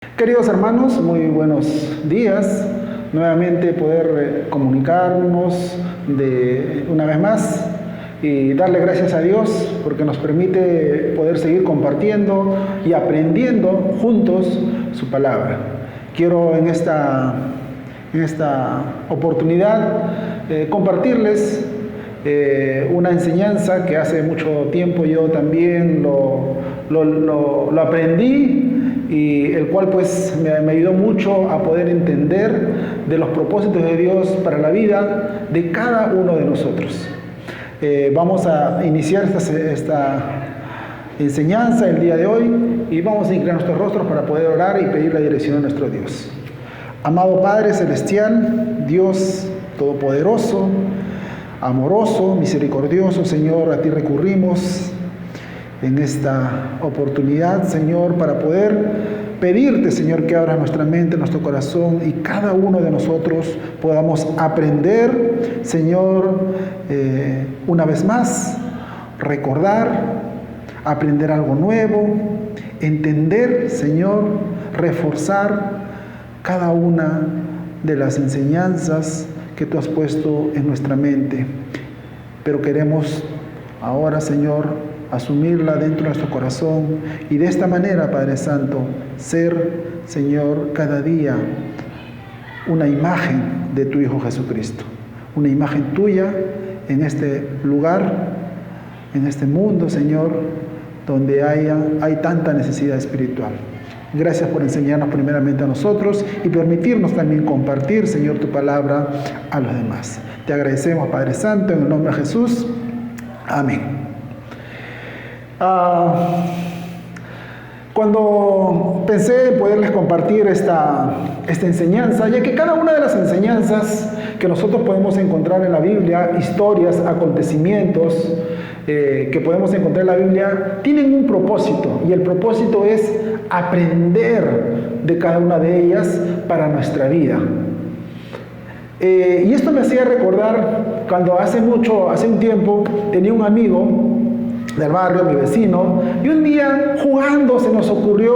Queridos hermanos, muy buenos días. Nuevamente poder comunicarnos de una vez más y darle gracias a Dios porque nos permite poder seguir compartiendo y aprendiendo juntos su palabra. Quiero en esta oportunidad compartirles una enseñanza que hace mucho tiempo yo también lo aprendí y el cual pues me ayudó mucho a poder entender de los propósitos de Dios para la vida de cada uno de nosotros. Vamos a iniciar esta enseñanza el día de hoy y vamos a inclinar nuestros rostros para poder orar y pedir la dirección de nuestro Dios. Amado Padre Celestial, Dios Todopoderoso, amoroso, misericordioso, Señor, a ti recurrimos en esta oportunidad, Señor, para poder pedirte, Señor, que abras nuestra mente, nuestro corazón y cada uno de nosotros podamos aprender, Señor, una vez más, recordar, aprender algo nuevo, entender, Señor, reforzar cada una de las enseñanzas que tú has puesto en nuestra mente. Pero queremos ahora, Señor, asumirla dentro de nuestro corazón y de esta manera, Padre Santo, ser, Señor, cada día una imagen de tu Hijo Jesucristo, una imagen tuya en este lugar, en este mundo, Señor, donde hay tanta necesidad espiritual. Gracias por enseñarnos primeramente a nosotros y permitirnos también compartir, Señor, tu palabra a los demás. Te agradecemos, Padre Santo, en el nombre de Jesús. Amén. Cuando pensé en poderles compartir esta enseñanza, ya que cada una de las enseñanzas que nosotros podemos encontrar en la Biblia, historias, acontecimientos que podemos encontrar en la Biblia, tienen un propósito, y el propósito es aprender de cada una de ellas para nuestra vida. Y esto me hacía recordar cuando hace un tiempo, tenía un amigo del barrio, mi vecino, y un día jugando se nos ocurrió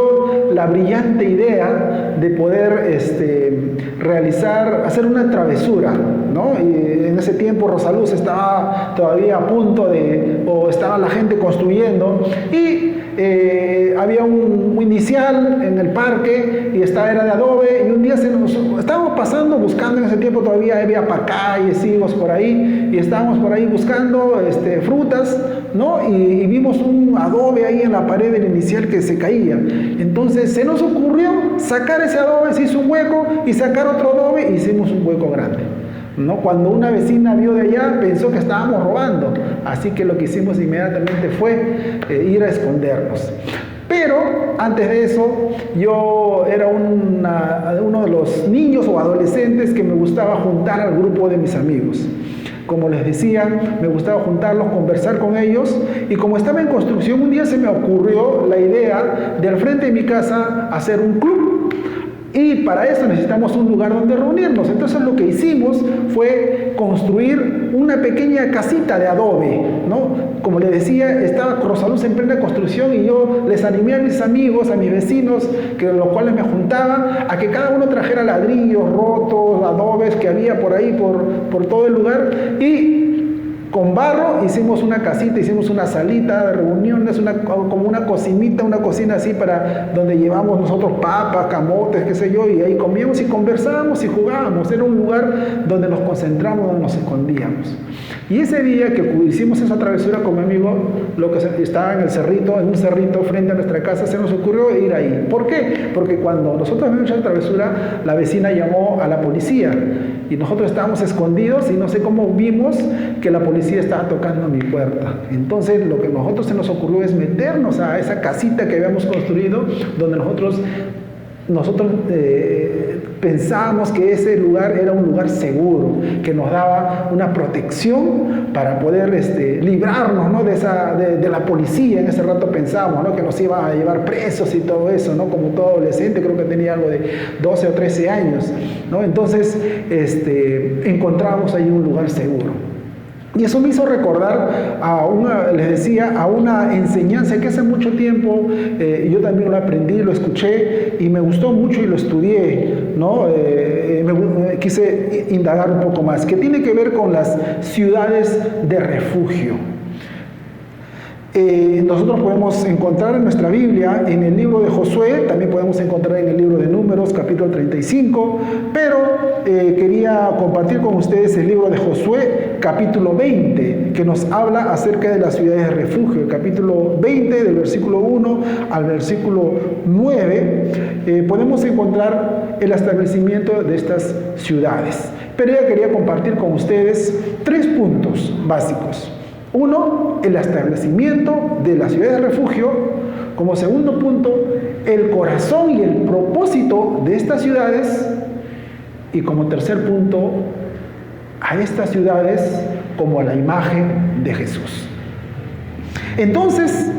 la brillante idea de poder hacer una travesura, ¿no? Y en ese tiempo Rosaluz estaba todavía a punto o estaba la gente construyendo, y había un inicial en el parque y esta era de adobe, y un día estábamos pasando, buscando, en ese tiempo todavía había pacayes, higos por ahí, y estábamos por ahí buscando frutas, ¿no? Y vimos un adobe ahí en la pared del inicial que se caía. Entonces se nos ocurrió sacar ese adobe, se hizo un hueco, y sacar otro adobe, e hicimos un hueco grande, ¿no? Cuando una vecina vio de allá, pensó que estábamos robando, así que lo que hicimos inmediatamente fue ir a escondernos. Pero antes de eso, yo era uno de los niños o adolescentes que me gustaba juntar al grupo de mis amigos. Como les decía, me gustaba juntarlos, conversar con ellos, y como estaba en construcción, un día se me ocurrió la idea de al frente de mi casa hacer un club. Y para eso necesitamos un lugar donde reunirnos. Entonces lo que hicimos fue construir una pequeña casita de adobe, ¿no? Como les decía, estaba Rosaluz en plena construcción, y yo les animé a mis amigos, a mis vecinos, los cuales me juntaban, a que cada uno trajera ladrillos rotos, adobes que había por ahí, por todo el lugar, y con barro hicimos una casita, hicimos una salita de reuniones, como una cocinita, una cocina así para donde llevamos nosotros papas, camotes, qué sé yo, y ahí comíamos y conversábamos y jugábamos. Era un lugar donde nos concentramos, donde nos escondíamos. Y ese día que hicimos esa travesura con mi amigo, lo que estaba en un cerrito frente a nuestra casa, se nos ocurrió ir ahí. ¿Por qué? Porque cuando nosotros vimos esa travesura, la vecina llamó a la policía, y nosotros estábamos escondidos, y no sé cómo vimos que la policía estaba tocando mi puerta. Entonces lo que a nosotros se nos ocurrió es meternos a esa casita que habíamos construido, donde nosotros pensábamos que ese lugar era un lugar seguro, que nos daba una protección para poder librarnos, ¿no? de la policía. En ese rato pensábamos, ¿no? Que nos iba a llevar presos y todo eso, ¿no? Como todo adolescente, creo que tenía algo de 12 o 13 años, ¿no? Entonces encontramos ahí un lugar seguro. Y eso me hizo recordar les decía, a una enseñanza que hace mucho tiempo yo también lo aprendí, lo escuché y me gustó mucho y lo estudié, ¿no? Quise indagar un poco más, que tiene que ver con las ciudades de refugio. Nosotros podemos encontrar en nuestra Biblia, en el libro de Josué, también podemos encontrar en el libro de Números, capítulo 35, pero quería compartir con ustedes el libro de Josué, capítulo 20, que nos habla acerca de las ciudades de refugio. El capítulo 20, del versículo 1 al versículo 9, podemos encontrar el establecimiento de estas ciudades. Pero yo quería compartir con ustedes 3 puntos básicos. Uno, el establecimiento de la ciudad de refugio. Como segundo punto, el corazón y el propósito de estas ciudades. Y como tercer punto, a estas ciudades como la imagen de Jesús. Entonces,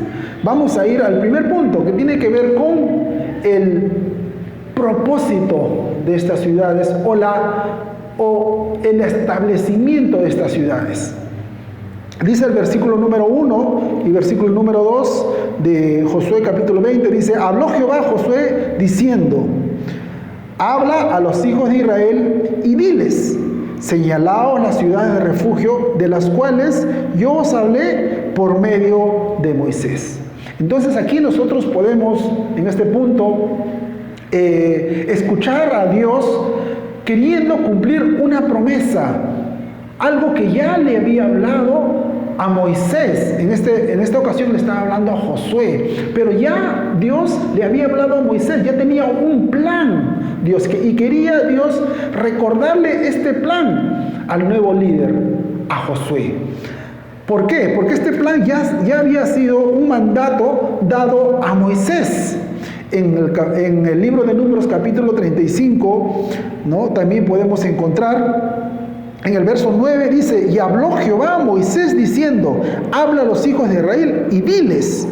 vamos a ir al primer punto, que tiene que ver con el propósito de estas ciudades o el establecimiento de estas ciudades. Dice el versículo número 1 y versículo número 2 de Josué capítulo 20, dice: habló Jehová a Josué diciendo: habla a los hijos de Israel y diles: señalaos las ciudades de refugio de las cuales yo os hablé por medio de Moisés. Entonces aquí nosotros podemos, en este punto, escuchar a Dios queriendo cumplir una promesa, algo que ya le había hablado a Moisés. En esta ocasión le estaba hablando a Josué, pero ya Dios le había hablado a Moisés, ya tenía un plan Dios, y quería Dios recordarle este plan al nuevo líder, a Josué. ¿Por qué? Porque este plan ya había sido un mandato dado a Moisés. En el libro de Números capítulo 35, ¿no? También podemos encontrar en el verso 9, dice: y habló Jehová a Moisés diciendo: habla a los hijos de Israel y diles: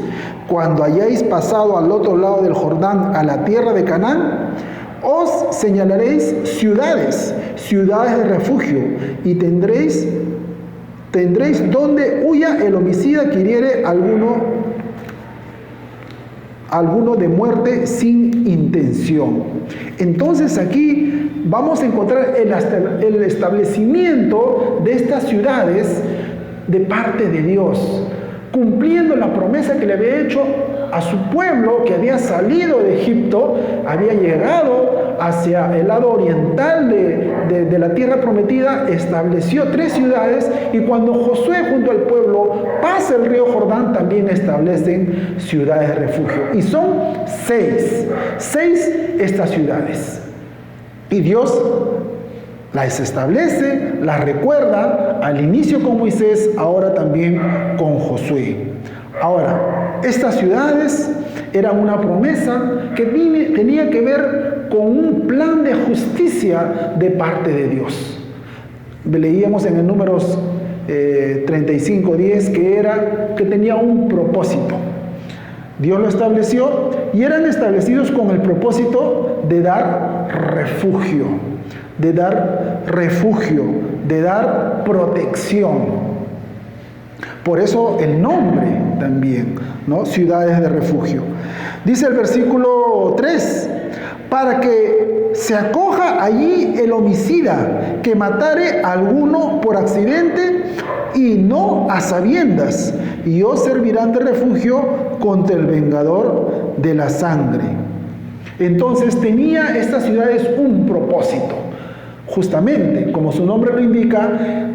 cuando hayáis pasado al otro lado del Jordán a la tierra de Canaán, os señalaréis ciudades de refugio, y tendréis donde huya el homicida que hiriere alguno de muerte sin intención. Entonces aquí vamos a encontrar el establecimiento de estas ciudades de parte de Dios, cumpliendo la promesa que le había hecho a su pueblo que había salido de Egipto, había llegado hacia el lado oriental de la tierra prometida, estableció 3 ciudades, y cuando Josué junto al pueblo pasa el río Jordán, también establecen ciudades de refugio. Y son 6 estas ciudades. Y Dios las establece, las recuerda al inicio con Moisés, ahora también con Josué. Ahora, estas ciudades eran una promesa que tenía que ver con un plan de justicia de parte de Dios. Leíamos en el Números 35:10 que tenía un propósito. Dios lo estableció y eran establecidos con el propósito de dar refugio, de dar protección. Por eso el nombre también, ¿no? Ciudades de refugio. Dice el versículo 3: para que se acoja allí el homicida que matare a alguno por accidente y no a sabiendas, y os servirán de refugio contra el vengador de la sangre. Entonces tenía estas ciudades un propósito. Justamente, como su nombre lo indica,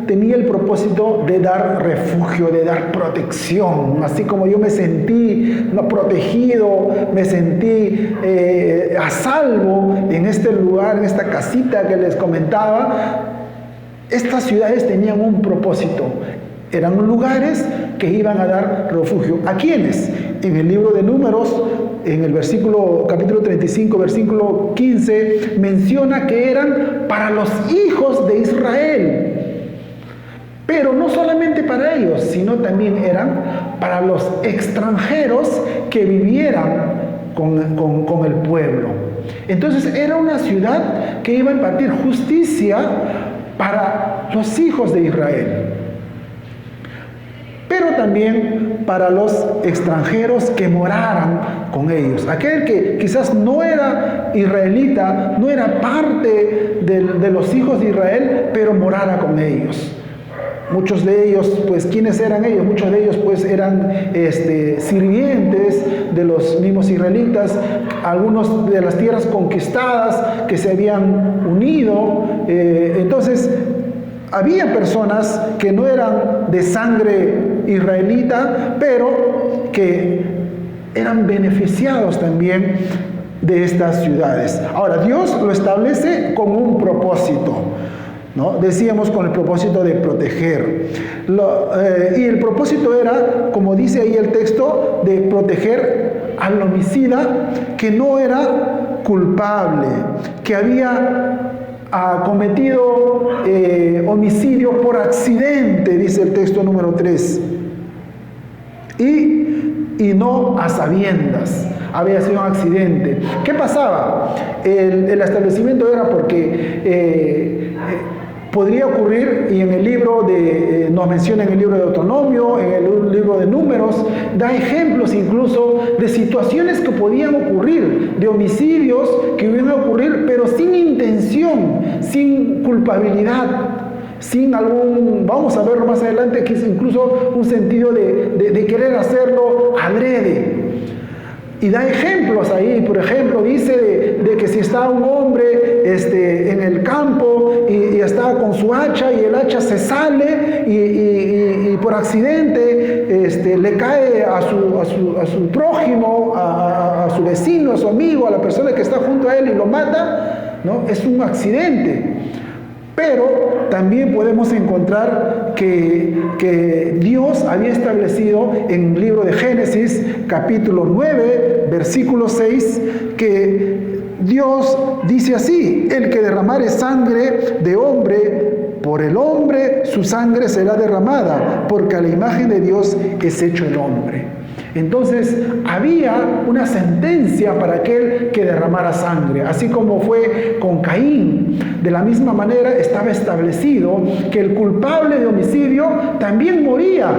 tenía el propósito de dar refugio, de dar protección. Así como yo me sentí protegido, me sentí a salvo en este lugar, en esta casita que les comentaba, estas ciudades tenían un propósito. Eran lugares que iban a dar refugio. ¿A quiénes? En el libro de Números, en el capítulo 35, versículo 15, menciona que eran para los hijos de Israel. Pero no solamente para ellos, sino también eran para los extranjeros que vivieran con el pueblo. Entonces era una ciudad que iba a impartir justicia para los hijos de Israel. pero también para los extranjeros que moraran con ellos. Aquel que quizás no era israelita, no era parte de los hijos de Israel, pero morara con ellos. Muchos de ellos, pues, ¿quiénes eran ellos? Muchos de ellos, pues, eran sirvientes de los mismos israelitas, algunos de las tierras conquistadas que se habían unido. Entonces, había personas que no eran de sangre israelita, pero que eran beneficiados también de estas ciudades. Ahora, Dios lo establece con un propósito, ¿no? Decíamos con el propósito de proteger. Y el propósito era, como dice ahí el texto, de proteger al homicida que no era culpable, que había cometido homicidio por accidente, dice el texto número 3, y no a sabiendas. Había sido un accidente. ¿Qué pasaba? El establecimiento era porque podría ocurrir, y en el libro nos menciona en el libro de Deuteronomio, en el libro de Números, da ejemplos incluso de situaciones que podían ocurrir, de homicidios que iban a ocurrir, pero sin intención, sin culpabilidad, sin algún, vamos a verlo más adelante, que es incluso un sentido de querer hacerlo adrede. Y da ejemplos ahí. Por ejemplo, dice de que si está un hombre en el campo y está con su hacha y el hacha se sale y por accidente le cae a su prójimo, a su vecino, a su amigo, a la persona que está junto a él y lo mata, ¿no? Es un accidente. Pero también podemos encontrar que Dios había establecido en el libro de Génesis, capítulo 9, versículo 6, que Dios dice así: el que derramare sangre de hombre, por el hombre su sangre será derramada, porque a la imagen de Dios es hecho el hombre. Entonces había una sentencia para aquel que derramara sangre, así como fue con Caín. De la misma manera estaba establecido que el culpable de homicidio también moría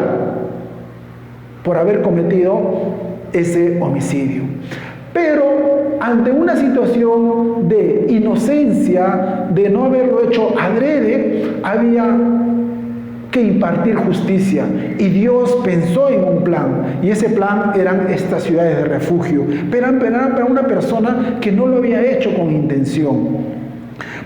por haber cometido ese homicidio. Pero ante una situación de inocencia, de no haberlo hecho adrede, había que impartir justicia, y Dios pensó en un plan, y ese plan eran estas ciudades de refugio, pero eran para una persona que no lo había hecho con intención.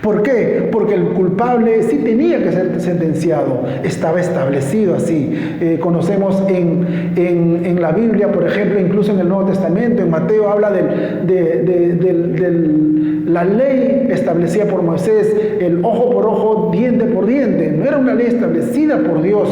¿Por qué? Porque el culpable sí tenía que ser sentenciado, estaba establecido así. Conocemos en la Biblia, por ejemplo, incluso en el Nuevo Testamento, en Mateo habla de la ley establecida por Moisés, el ojo por ojo, diente por diente. No era una ley establecida por Dios,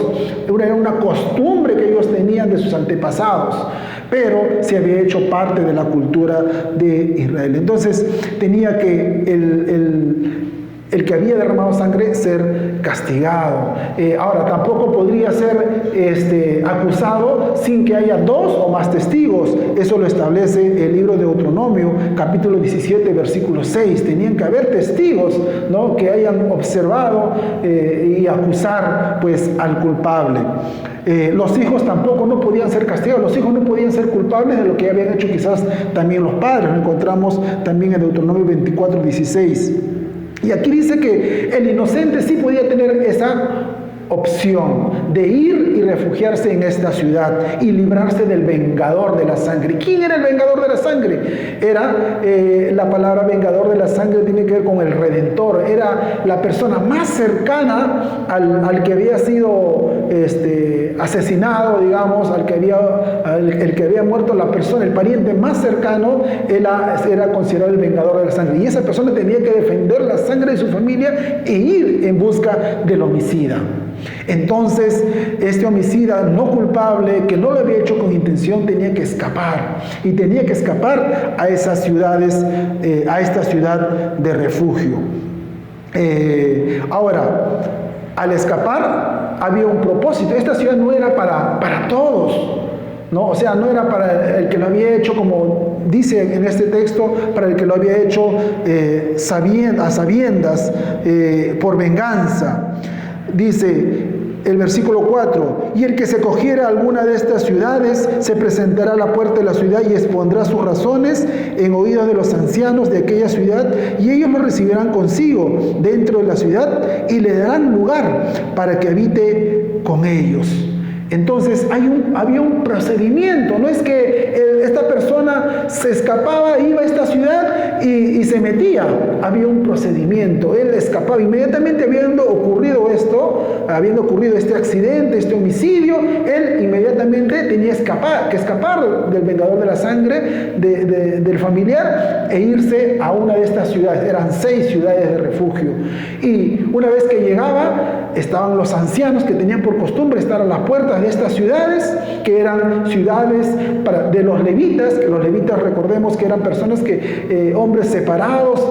era una costumbre que ellos tenían de sus antepasados, pero se había hecho parte de la cultura de Israel. Entonces tenía que el que había derramado sangre ser castigado. Ahora, tampoco podría ser acusado sin que haya dos o más testigos. Eso lo establece el libro de Deuteronomio, capítulo 17, versículo 6. Tenían que haber testigos, ¿no?, que hayan observado y acusar, pues, al culpable. Los hijos tampoco no podían ser castigados, los hijos no podían ser culpables de lo que habían hecho quizás también los padres. Lo encontramos también en Deuteronomio 24, 16. Y aquí dice que el inocente sí podía tener esa opción de ir y refugiarse en esta ciudad y librarse del vengador de la sangre. ¿Quién era el vengador de la sangre? Era, la palabra vengador de la sangre tiene que ver con el Redentor. Era la persona más cercana al que había sido asesinado, digamos, el que había muerto, la persona, el pariente más cercano, era considerado el vengador de la sangre. Y esa persona tenía que defender la sangre de su familia e ir en busca del homicida. Entonces, este homicida no culpable, que no lo había hecho con intención, tenía que escapar. Y tenía que escapar a esas ciudades, a esta ciudad de refugio. Ahora, al escapar había un propósito. Esta ciudad no era para todos, ¿no? O sea, no era para el que lo había hecho, como dice en este texto, para el que lo había hecho a sabiendas, por venganza. Dice, El versículo 4, y el que se cogiera a alguna de estas ciudades se presentará a la puerta de la ciudad y expondrá sus razones en oídos de los ancianos de aquella ciudad, y ellos lo recibirán consigo dentro de la ciudad y le darán lugar para que habite con ellos. Entonces había un procedimiento, no es que esta persona se escapaba, iba a esta ciudad y se metía, había un procedimiento, él escapaba inmediatamente habiendo ocurrido este accidente, este homicidio, él inmediatamente tenía que escapar del vengador de la sangre, del familiar, e irse a una de estas ciudades. Eran 6 ciudades de refugio, y una vez que llegaba, estaban los ancianos que tenían por costumbre estar a las puertas de estas ciudades, que eran ciudades de los levitas, que los levitas, recordemos que eran personas hombres separados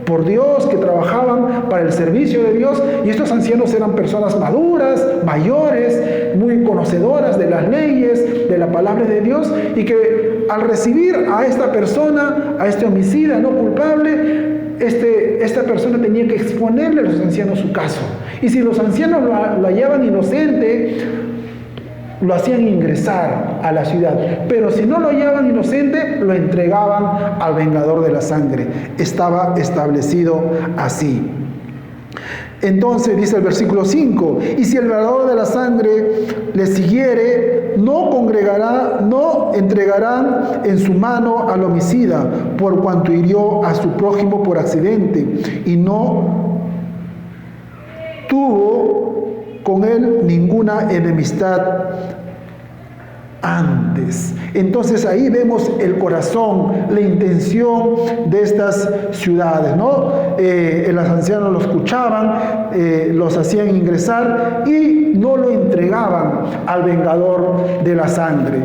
por Dios, que trabajaban para el servicio de Dios, y estos ancianos eran personas maduras, mayores, muy conocedoras de las leyes, de la palabra de Dios, y que al recibir a esta persona, a este homicida no culpable, esta persona tenía que exponerle a los ancianos su caso, y si los ancianos lo hallaban inocente, lo hacían ingresar a la ciudad, pero si no lo hallaban inocente, lo entregaban al vengador de la sangre. Estaba establecido así. Entonces dice el versículo 5, y si el vengador de la sangre le siguiere, no entregarán en su mano al homicida, por cuanto hirió a su prójimo por accidente, y no tuvo con él ninguna enemistad antes. Entonces ahí vemos el corazón, la intención de estas ciudades, ¿no? Los ancianos lo escuchaban, los hacían ingresar y no lo entregaban al vengador de la sangre.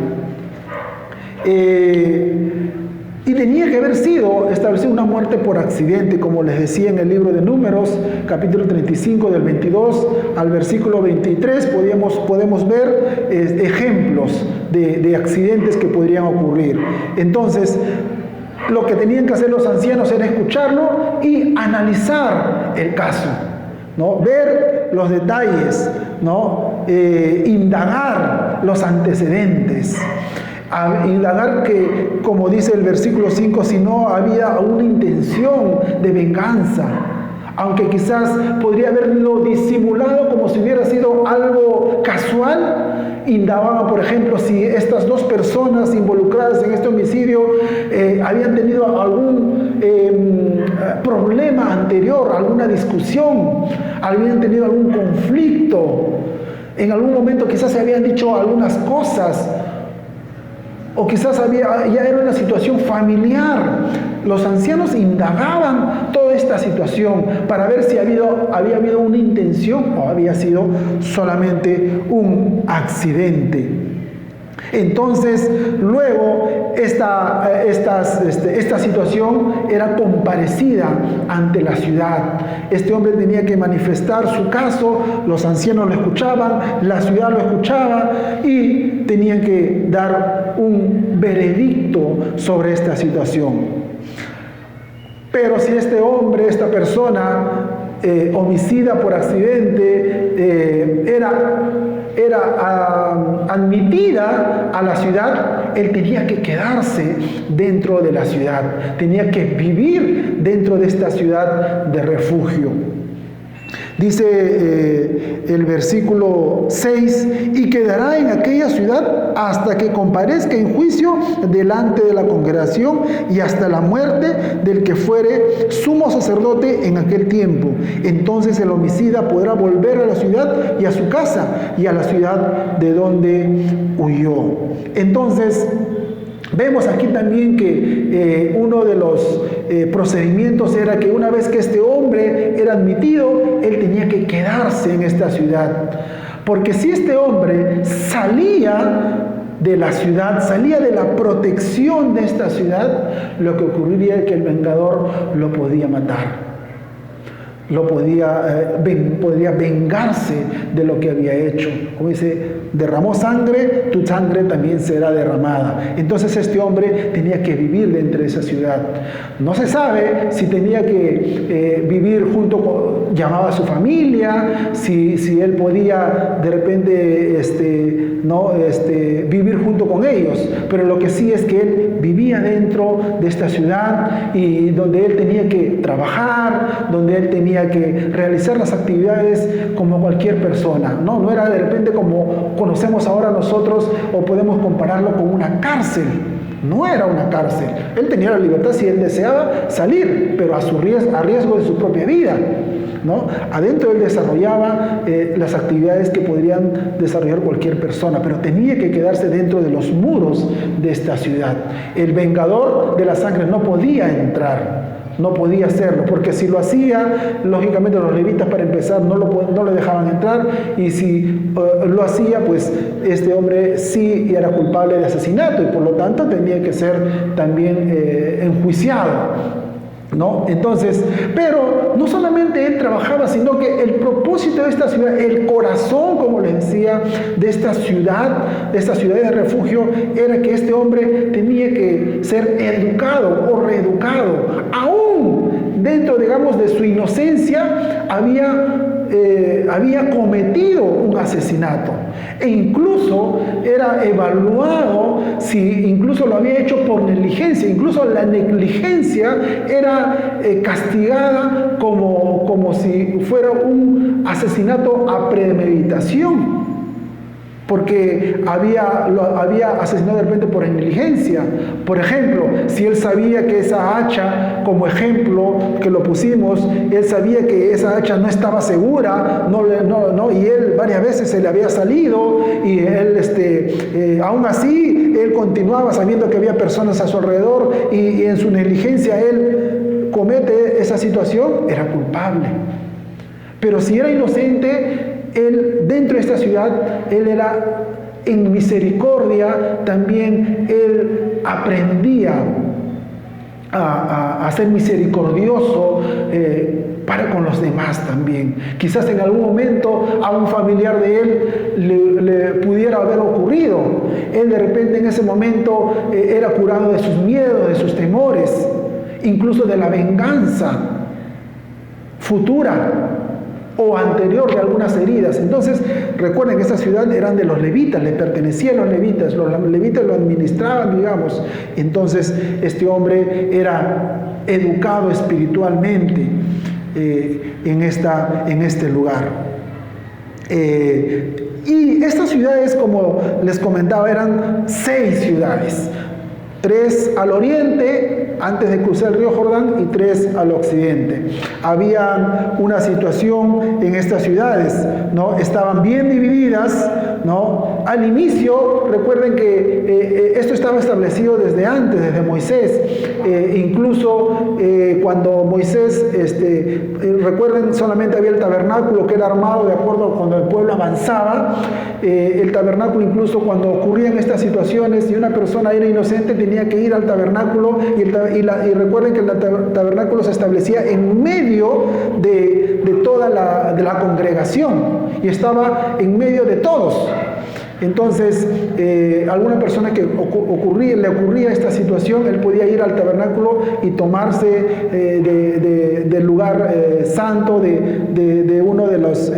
Y tenía que haber sido establecida una muerte por accidente, como les decía en el libro de Números, capítulo 35, del 22 al versículo 23, podemos ver ejemplos de accidentes que podrían ocurrir. Entonces, lo que tenían que hacer los ancianos era escucharlo y analizar el caso, ¿no? Ver los detalles, ¿no? Indagar los antecedentes. A indagar que, como dice el versículo 5, si no había una intención de venganza, aunque quizás podría haberlo disimulado como si hubiera sido algo casual, indagaban, por ejemplo, si estas 2 personas involucradas en este homicidio habían tenido algún problema anterior, alguna discusión, habían tenido algún conflicto, en algún momento quizás se habían dicho algunas cosas, o quizás ya era una situación familiar. Los ancianos indagaban toda esta situación para ver si había habido una intención o había sido solamente un accidente. Entonces, luego, esta situación era comparecida ante la ciudad. Este hombre tenía que manifestar su caso, los ancianos lo escuchaban, la ciudad lo escuchaba y tenían que dar un veredicto sobre esta situación. Pero si este hombre, esta persona homicida por accidente, era admitida a la ciudad, él tenía que quedarse dentro de la ciudad, tenía que vivir dentro de esta ciudad de refugio. Dice el versículo 6, y quedará en aquella ciudad hasta que comparezca en juicio delante de la congregación y hasta la muerte del que fuere sumo sacerdote en aquel tiempo. Entonces el homicida podrá volver a la ciudad y a su casa y a la ciudad de donde huyó. Entonces, vemos aquí también que uno de los procedimientos era que una vez que este hombre era admitido, él tenía que quedarse en esta ciudad. Porque si este hombre salía de la ciudad, salía de la protección de esta ciudad, lo que ocurriría es que el vengador lo podía matar. podría vengarse de lo que había hecho. Como dice, derramó sangre, tu sangre también será derramada. Entonces este hombre tenía que vivir dentro de esa ciudad. No se sabe si tenía que vivir junto con, llamaba a su familia, si él podía de repente vivir junto con ellos, pero lo que sí es que él vivía dentro de esta ciudad y donde él tenía que trabajar, donde él tenía que realizar las actividades como cualquier persona, no era de repente como conocemos ahora nosotros o podemos compararlo con una cárcel. No era una cárcel, él tenía la libertad si él deseaba salir, pero a riesgo de su propia vida, ¿no? Adentro él desarrollaba las actividades que podrían desarrollar cualquier persona, pero tenía que quedarse dentro de los muros de esta ciudad. El vengador de la sangre no podía entrar, no podía hacerlo, porque si lo hacía, lógicamente los levitas para empezar no le dejaban entrar, y si lo hacía, pues este hombre sí era culpable de asesinato y por lo tanto tenía que ser también enjuiciado, ¿no? Entonces, pero no solamente él trabajaba, sino que el propósito de esta ciudad, el corazón, como les decía, de esta ciudad de refugio, era que este hombre tenía que ser educado o reeducado. Aún dentro, digamos, de su inocencia, había cometido un asesinato e incluso era evaluado si incluso lo había hecho por negligencia. Incluso la negligencia era castigada como si fuera un asesinato a premeditación, porque lo había asesinado de repente por negligencia. Por ejemplo, si él sabía que esa hacha, como ejemplo que lo pusimos, él sabía que esa hacha no estaba segura, y él varias veces se le había salido, y él, aún así, él continuaba sabiendo que había personas a su alrededor, y en su negligencia él comete esa situación, era culpable. Pero si era inocente, él, dentro de esta ciudad, él era en misericordia, también él aprendía a ser misericordioso para con los demás también. Quizás en algún momento a un familiar de él le pudiera haber ocurrido. Él de repente en ese momento era curado de sus miedos, de sus temores, incluso de la venganza futura o anterior de algunas heridas. Entonces, recuerden que esta ciudad eran de los levitas, le pertenecía a los levitas lo administraban, digamos. Entonces, este hombre era educado espiritualmente en este lugar. Y estas ciudades, como les comentaba, eran 6 ciudades. 3 al oriente, antes de cruzar el río Jordán, y 3 al occidente. Había una situación en estas ciudades, ¿no? Estaban bien divididas, ¿no? Al inicio, recuerden que esto estaba establecido desde antes, desde Moisés. Incluso cuando Moisés, recuerden, solamente había el tabernáculo que era armado de acuerdo a cuando el pueblo avanzaba. El tabernáculo, incluso cuando ocurrían estas situaciones y una persona era inocente, tenía que ir al tabernáculo, y recuerden que el tabernáculo se establecía en medio de toda la congregación y estaba en medio de todos. Entonces, alguna persona que le ocurría esta situación, él podía ir al tabernáculo y tomarse del lugar santo, de uno de los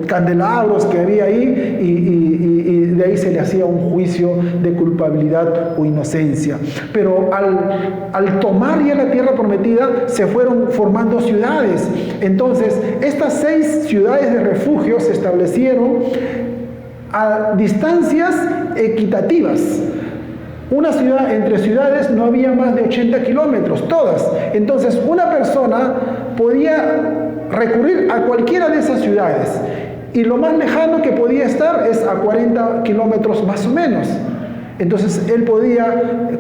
candelabros que había ahí, y de ahí se le hacía un juicio de culpabilidad o inocencia. Pero al tomar ya la tierra prometida, se fueron formando ciudades. Entonces, estas 6 ciudades de refugio se establecieron a distancias equitativas. Una ciudad, entre ciudades no había más de 80 kilómetros, todas. Entonces, una persona podía recurrir a cualquiera de esas ciudades, y lo más lejano que podía estar es a 40 kilómetros más o menos. Entonces, él podía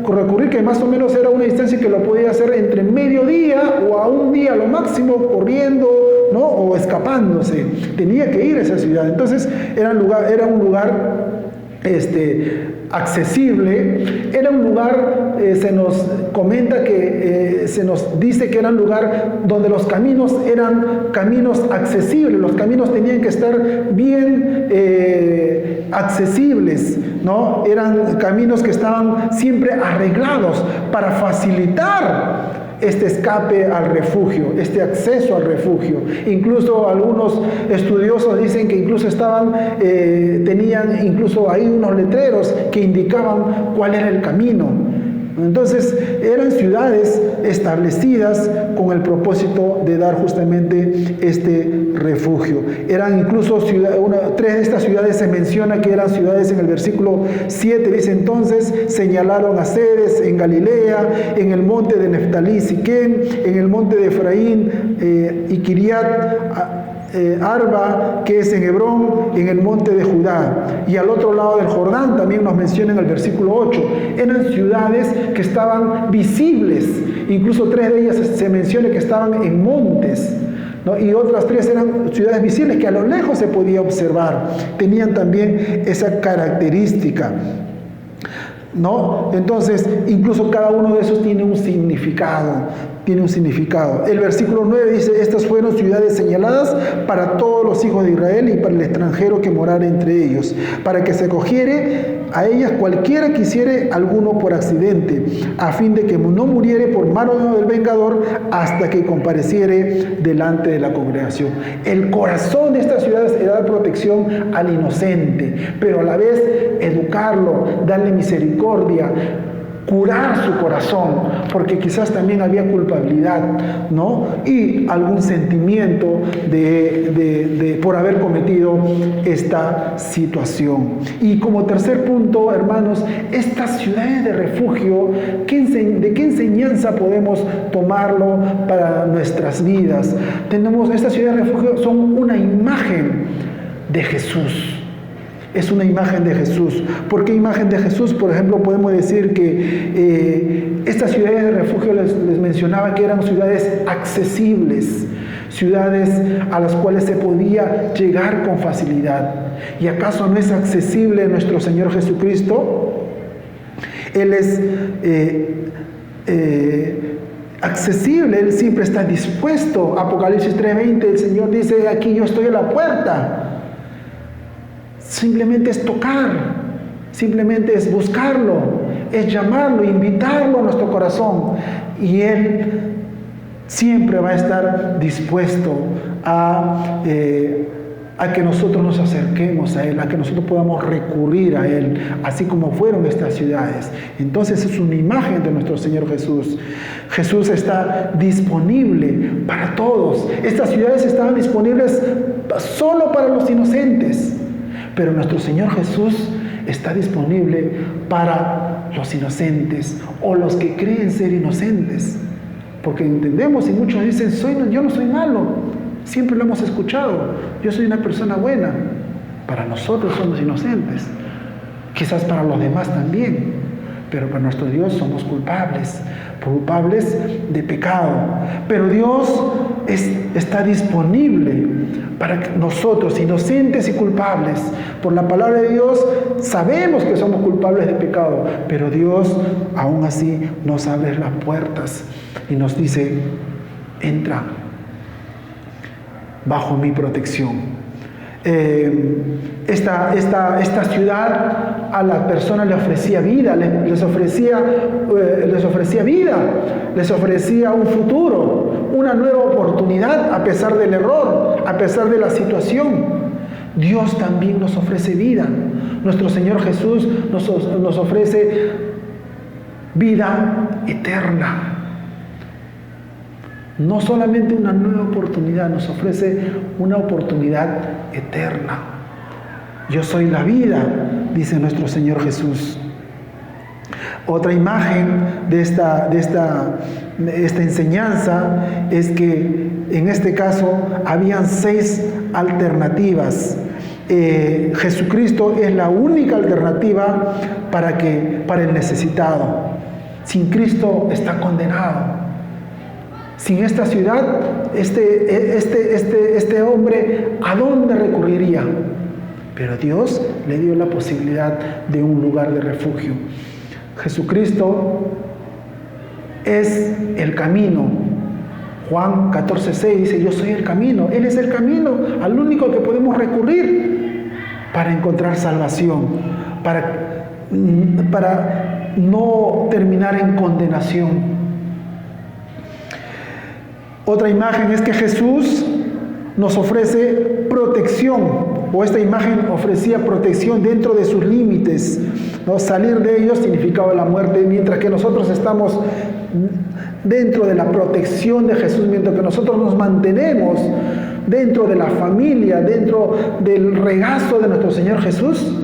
recurrir, que más o menos era una distancia que lo podía hacer entre mediodía o a un día lo máximo, corriendo, ¿no? O escapándose. Tenía que ir a esa ciudad. Entonces, era un lugar accesible, era un lugar, se nos comenta que, se nos dice que era un lugar donde los caminos eran caminos accesibles, los caminos tenían que estar bien accesibles, ¿no? Eran caminos que estaban siempre arreglados para facilitar este escape al refugio, este acceso al refugio. Incluso algunos estudiosos dicen que incluso tenían incluso ahí unos letreros que indicaban cuál era el camino. Entonces eran ciudades establecidas con el propósito de dar justamente este refugio. Eran incluso tres de estas ciudades se menciona que eran ciudades en el versículo 7, dice: entonces señalaron a sedes en Galilea, en el monte de Neftalí, Siquén, en el monte de Efraín y Kiriat Arba, que es en Hebrón, en el monte de Judá, y al otro lado del Jordán. También nos menciona en el versículo 8, eran ciudades que estaban visibles, incluso tres de ellas se menciona que estaban en montes, ¿no? Y otras tres eran ciudades visibles que a lo lejos se podía observar, tenían también esa característica, ¿no? Entonces, incluso cada uno de esos tiene un significado. El versículo 9 dice: estas fueron ciudades señaladas para todos los hijos de Israel y para el extranjero que morara entre ellos, para que se acogiere a ellas cualquiera que hiciere alguno por accidente, a fin de que no muriere por mano del vengador hasta que compareciere delante de la congregación. El corazón de estas ciudades era dar protección al inocente, pero a la vez educarlo, darle misericordia, curar su corazón, porque quizás también había culpabilidad, ¿no? Y algún sentimiento por haber cometido esta situación. Y como tercer punto, hermanos, estas ciudades de refugio, ¿de qué enseñanza podemos tomarlo para nuestras vidas? Estas ciudades de refugio son una imagen de Jesús. Es una imagen de Jesús. ¿Por qué imagen de Jesús? Por ejemplo, podemos decir que estas ciudades de refugio les mencionaba que eran ciudades accesibles, ciudades a las cuales se podía llegar con facilidad. ¿Y acaso no es accesible nuestro Señor Jesucristo? Él es accesible, Él siempre está dispuesto. Apocalipsis 3:20, el Señor dice: aquí yo estoy a la puerta. Simplemente es tocar, simplemente es buscarlo, es llamarlo, invitarlo a nuestro corazón, y Él siempre va a estar dispuesto a que nosotros nos acerquemos a Él, a que nosotros podamos recurrir a Él, así como fueron estas ciudades. Entonces es una imagen de nuestro Señor Jesús. Jesús está disponible para todos. Estas ciudades estaban disponibles solo para los inocentes, pero nuestro Señor Jesús está disponible para los inocentes o los que creen ser inocentes. Porque entendemos, y muchos dicen: yo no soy malo. Siempre lo hemos escuchado: yo soy una persona buena. Para nosotros somos inocentes. Quizás para los demás también. Pero para nuestro Dios somos culpables de pecado. Pero Dios está disponible para que nosotros, inocentes y culpables, por la palabra de Dios, sabemos que somos culpables de pecado, pero Dios aún así nos abre las puertas y nos dice: entra bajo mi protección. Esta ciudad a la persona le ofrecía vida, les ofrecía vida, les ofrecía un futuro, una nueva oportunidad a pesar del error, a pesar de la situación. Dios también nos ofrece vida. Nuestro Señor Jesús nos ofrece vida eterna. No solamente una nueva oportunidad, nos ofrece una oportunidad eterna. Yo soy la vida, dice nuestro Señor Jesús. Otra imagen de esta enseñanza es que en este caso habían 6 alternativas. Jesucristo es la única alternativa para el necesitado. Sin Cristo está condenado. Sin esta ciudad, este hombre, ¿a dónde recurriría? pero Dios le dio la posibilidad de un lugar de refugio. Jesucristo es el camino. Juan 14:6 dice: yo soy el camino. Él es el camino al único que podemos recurrir para encontrar salvación, para no terminar en condenación. Otra imagen es que Jesús nos ofrece protección, o esta imagen ofrecía protección dentro de sus límites, ¿no? Salir de ellos significaba la muerte, mientras que nosotros estamos dentro de la protección de Jesús, mientras que nosotros nos mantenemos dentro de la familia, dentro del regazo de nuestro Señor Jesús,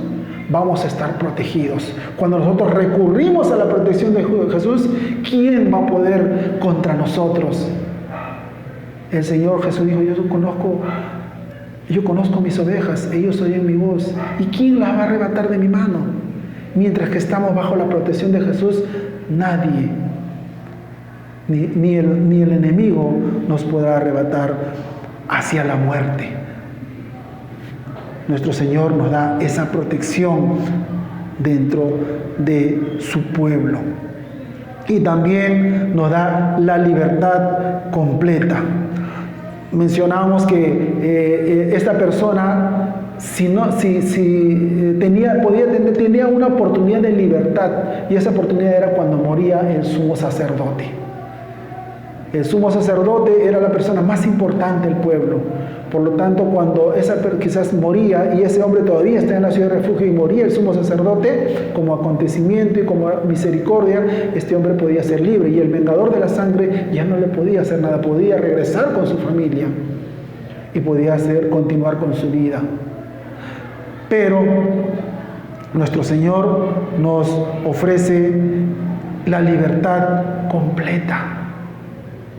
vamos a estar protegidos. Cuando nosotros recurrimos a la protección de Jesús, ¿quién va a poder contra nosotros? El Señor Jesús dijo: yo conozco mis ovejas, ellos oyen mi voz, ¿y quién las va a arrebatar de mi mano? Mientras que estamos bajo la protección de Jesús, nadie, ni el enemigo nos podrá arrebatar hacia la muerte. Nuestro Señor nos da esa protección dentro de su pueblo. Y también nos da la libertad completa. Mencionábamos que esta persona, tenía una oportunidad de libertad, y esa oportunidad era cuando moría el sumo sacerdote. El sumo sacerdote era la persona más importante del pueblo. Por lo tanto, cuando quizás moría, y ese hombre todavía está en la ciudad de refugio, y moría el sumo sacerdote, como acontecimiento y como misericordia, este hombre podía ser libre, y el vengador de la sangre ya no le podía hacer nada, podía regresar con su familia y podía continuar con su vida. Pero nuestro Señor nos ofrece la libertad completa.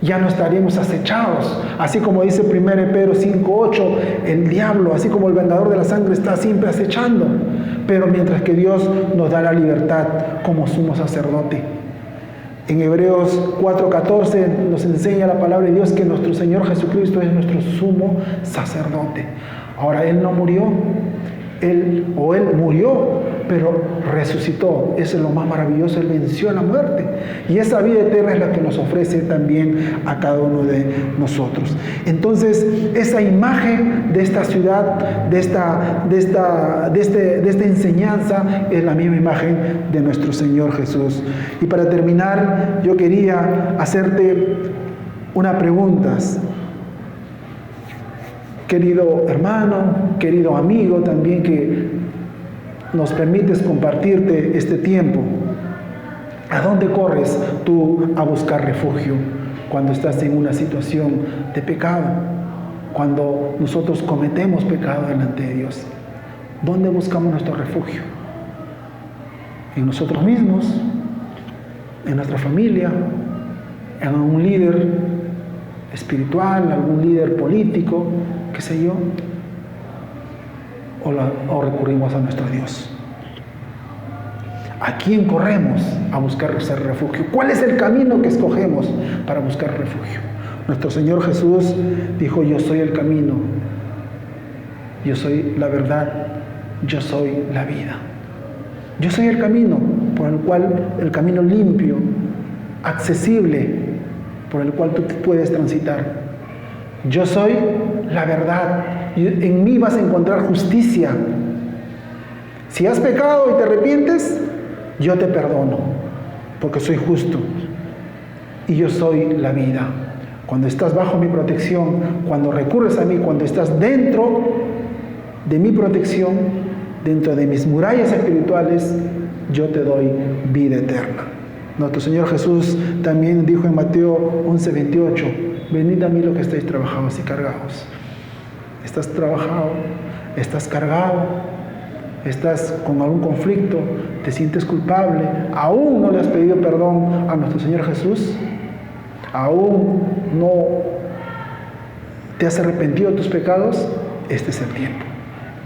Ya no estaríamos acechados, así como dice 1 Pedro 5:8, el diablo, así como el vengador de la sangre, está siempre acechando, pero mientras que Dios nos da la libertad como sumo sacerdote. En Hebreos 4:14 nos enseña la palabra de Dios que nuestro Señor Jesucristo es nuestro sumo sacerdote. Ahora, Él no murió, Él murió, pero resucitó. Eso es lo más maravilloso. Él venció a la muerte. Y esa vida eterna es la que nos ofrece también a cada uno de nosotros. Entonces, esa imagen de esta ciudad, de esta enseñanza, es la misma imagen de nuestro Señor Jesús. Y para terminar, yo quería hacerte una pregunta. Querido hermano, querido amigo también, que nos permites compartirte este tiempo. ¿A dónde corres tú a buscar refugio cuando estás en una situación de pecado? Cuando nosotros cometemos pecado delante de Dios, ¿dónde buscamos nuestro refugio? ¿En nosotros mismos? ¿En nuestra familia? ¿En un líder espiritual? ¿Algún líder político? ¿Qué sé yo? ¿O recurrimos a nuestro Dios? ¿A quién corremos a buscar ese refugio? ¿Cuál es el camino que escogemos para buscar refugio? Nuestro Señor Jesús dijo: yo soy el camino, yo soy la verdad, yo soy la vida. Yo soy el camino el camino limpio, accesible, por el cual tú puedes transitar. Yo soy la verdad. En mí vas a encontrar justicia. Si has pecado y te arrepientes, yo te perdono, porque soy justo. Y yo soy la vida. Cuando estás bajo mi protección, cuando recurres a mí, cuando estás dentro de mi protección, dentro de mis murallas espirituales, yo te doy vida eterna. Nuestro Señor Jesús también dijo en Mateo 11:28: venid a mí los que estáis trabajados y cargados. ¿Estás trabajado? ¿Estás cargado? ¿Estás con algún conflicto? ¿Te sientes culpable? ¿Aún no le has pedido perdón a nuestro Señor Jesús? ¿Aún no te has arrepentido de tus pecados? Este es el tiempo.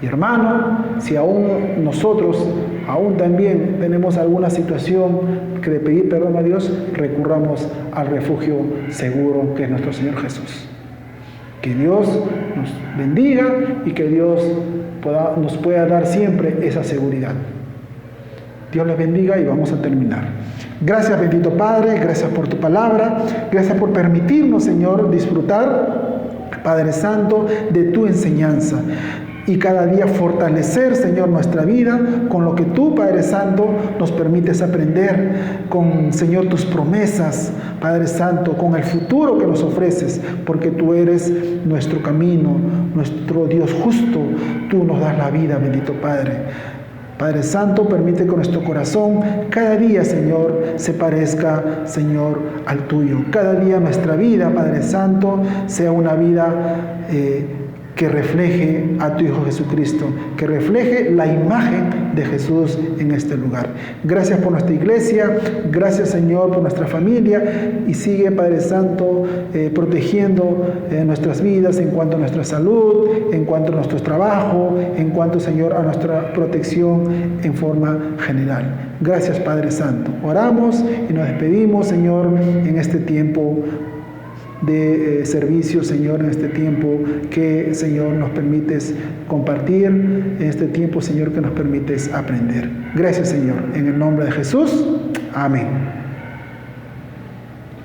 Y hermano, si aún nosotros, aún también tenemos alguna situación que de pedir perdón a Dios, recurramos al refugio seguro que es nuestro Señor Jesús. Que Dios nos bendiga y que Dios nos pueda dar siempre esa seguridad. Dios les bendiga y vamos a terminar. Gracias, bendito Padre, gracias por tu palabra, gracias por permitirnos, Señor, disfrutar, Padre Santo, de tu enseñanza. Y cada día fortalecer, Señor, nuestra vida con lo que tú, Padre Santo, nos permites aprender, con, Señor, tus promesas, Padre Santo, con el futuro que nos ofreces, porque tú eres nuestro camino, nuestro Dios justo, tú nos das la vida, bendito Padre. Padre Santo, permite que nuestro corazón cada día, Señor, se parezca, Señor, al tuyo. Cada día nuestra vida, Padre Santo, sea una vida que refleje a tu Hijo Jesucristo, que refleje la imagen de Jesús en este lugar. Gracias por nuestra iglesia, gracias, Señor, por nuestra familia, y sigue, Padre Santo, protegiendo nuestras vidas en cuanto a nuestra salud, en cuanto a nuestro trabajo, en cuanto, Señor, a nuestra protección en forma general. Gracias, Padre Santo. Oramos y nos despedimos, Señor, en este tiempo de servicio, Señor, en este tiempo que, Señor, nos permites compartir, en este tiempo, Señor, que nos permites aprender. Gracias, Señor, en el nombre de Jesús. Amén.